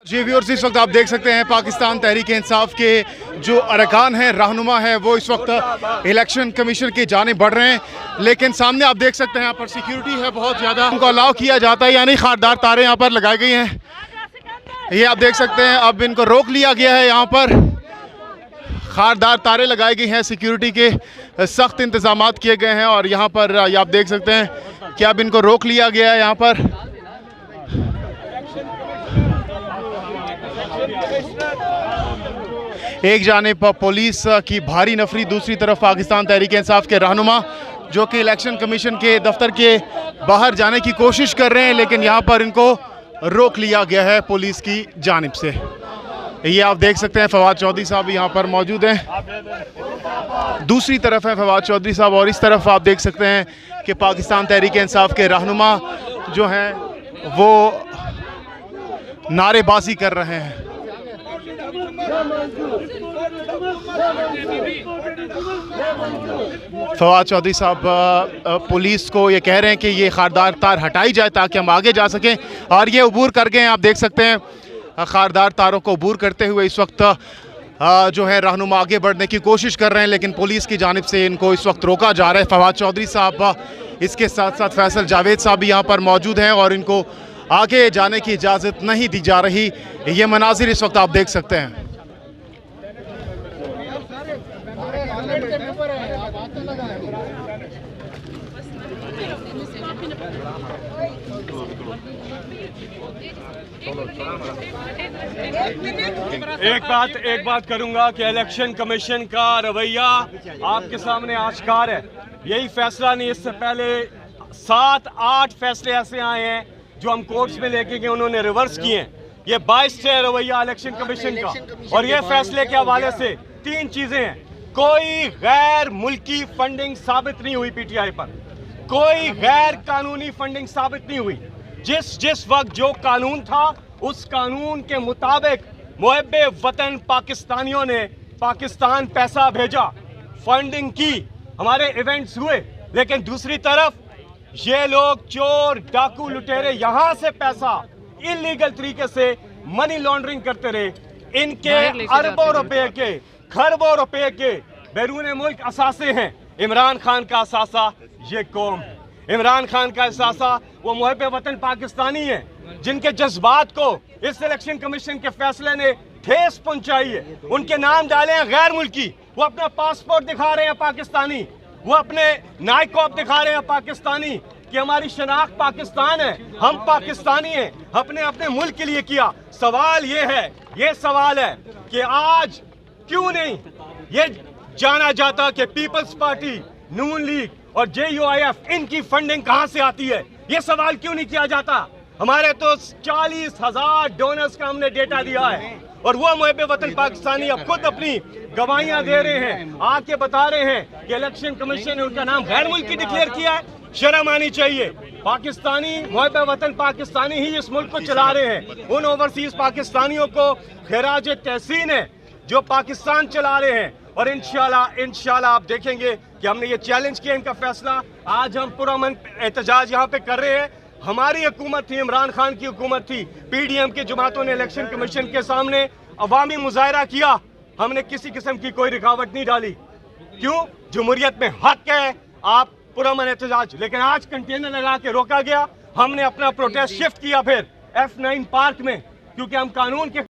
जी viewers, इस वक्त आप देख सकते हैं पाकिस्तान तहरीक इंसाफ के जो अरकान हैं, रहनुमा है, वो इस वक्त इलेक्शन कमीशन की जानिब बढ़ रहे हैं। लेकिन सामने आप देख सकते हैं यहाँ पर सिक्योरिटी है बहुत ज़्यादा, उनको अलाउ किया जाता है, यानी खारदार तारे यहाँ पर लगाई गई हैं। ये आप देख सकते हैं, अब इनको रोक लिया गया है। यहाँ पर खारदार तारे लगाई गई हैं, सिक्योरिटी के सख्त इंतजाम किए गए हैं और यहाँ पर आप देख सकते हैं कि अब इनको रोक लिया गया है। यहाँ पर एक जानिब पुलिस की भारी नफरी, दूसरी तरफ पाकिस्तान तहरीक इंसाफ के रहनुमा जो कि इलेक्शन कमीशन के दफ्तर के बाहर जाने की कोशिश कर रहे हैं, लेकिन यहाँ पर इनको रोक लिया गया है पुलिस की जानिब से। ये आप देख सकते हैं फवाद चौधरी साहब यहाँ पर मौजूद हैं, दूसरी तरफ है फवाद चौधरी साहब, और इस तरफ आप देख सकते हैं कि पाकिस्तान तहरीक इंसाफ के रहनुमा जो हैं वो नारेबाजी कर रहे हैं। फवाद चौधरी साहब पुलिस को ये कह रहे हैं कि ये खारदार तार हटाई जाए ताकि हम आगे जा सकें, और ये अबूर कर गए हैं। आप देख सकते हैं खारदार तारों को अबूर करते हुए इस वक्त जो है रहनुमा आगे बढ़ने की कोशिश कर रहे हैं, लेकिन पुलिस की जानिब से इनको इस वक्त रोका जा रहा है। फवाद चौधरी साहब, इसके साथ साथ फैसल जावेद साहब भी यहाँ पर मौजूद हैं और इनको आगे जाने की इजाज़त नहीं दी जा रही। ये मनाजिर इस वक्त आप देख सकते हैं। एक बात करूंगा कि इलेक्शन कमीशन का रवैया आपके सामने आश्कार है। यही फैसला नहीं, इससे पहले 7-8 फैसले ऐसे आए हैं जो हम कोर्ट्स में लेके गए, उन्होंने रिवर्स किए हैं। ये 22 है रवैया इलेक्शन कमीशन का। और ये फैसले के हवाले से 3 चीजें हैं। कोई गैर मुल्की फंडिंग साबित नहीं हुई पीटीआई पर, कोई गैर कानूनी फंडिंग साबित नहीं हुई। जिस वक्त जो कानून था उस कानून के मुताबिक मुहब्बे वतन पाकिस्तानियों ने पाकिस्तान पैसा भेजा, फंडिंग की, हमारे इवेंट्स हुए। लेकिन दूसरी तरफ ये लोग चोर डाकू लुटेरे यहां से पैसा इलीगल तरीके से मनी लॉन्ड्रिंग करते रहे। इनके अरबों रुपए के, खरबों रुपए के बैरून मुल्क असासे हैं। इमरान खान का असासा ये कौम, इमरान खान का असासा वो मुहब्बे वतन पाकिस्तानी है, जिनके जज्बात को इस इलेक्शन कमीशन के फैसले ने ठेस पहुंचाई है। उनके नाम डाले हैं गैर मुल्की, वो अपना पासपोर्ट दिखा रहे हैं पाकिस्तानी, वो अपने नाइकॉप दिखा रहे हैं पाकिस्तानी कि हमारी शनाख्त पाकिस्तान है, हम पाकिस्तानी हैं, अपने अपने मुल्क के लिए किया। सवाल ये सवाल है कि आज क्यों नहीं ये जाना जाता कि पीपल्स पार्टी, नून लीग और JUIF इनकी फंडिंग कहां से आती है? ये सवाल क्यों नहीं किया जाता? हमारे तो 40,000 डोनर्स का हमने डेटा दिया है और वो मुहब्बे वतन पाकिस्तानी अब खुद अपनी गवाहियां दे रहे हैं, आके बता रहे हैं कि इलेक्शन कमीशन ने उनका नाम गैर मुल्की डिक्लेयर किया है। शर्म आनी चाहिए। पाकिस्तानी मुहब्बे वतन पाकिस्तानी ही इस मुल्क को चला रहे हैं। उन ओवरसीज पाकिस्तानियों को खिराज तहसीन है जो पाकिस्तान चला रहे हैं। और इंशाल्लाह आप देखेंगे कि हमने ये चैलेंज किया इनका फैसला। आज हम पुरअमन एहतजाज यहाँ पे कर रहे हैं। हमारी हुकूमत थी, इमरान खान की हुकूमत थी, PDM की जमातों ने इलेक्शन कमीशन के सामने अवामी मुजाहरा किया, हमने किसी किस्म की कोई रुकावट नहीं डाली। क्यों? जमहूरियत में हक है आप पुरअमन एहतजाज। लेकिन आज कंटेनर लगा के रोका गया। हमने अपना प्रोटेस्ट शिफ्ट किया फिर F9 पार्क में, क्योंकि हम कानून के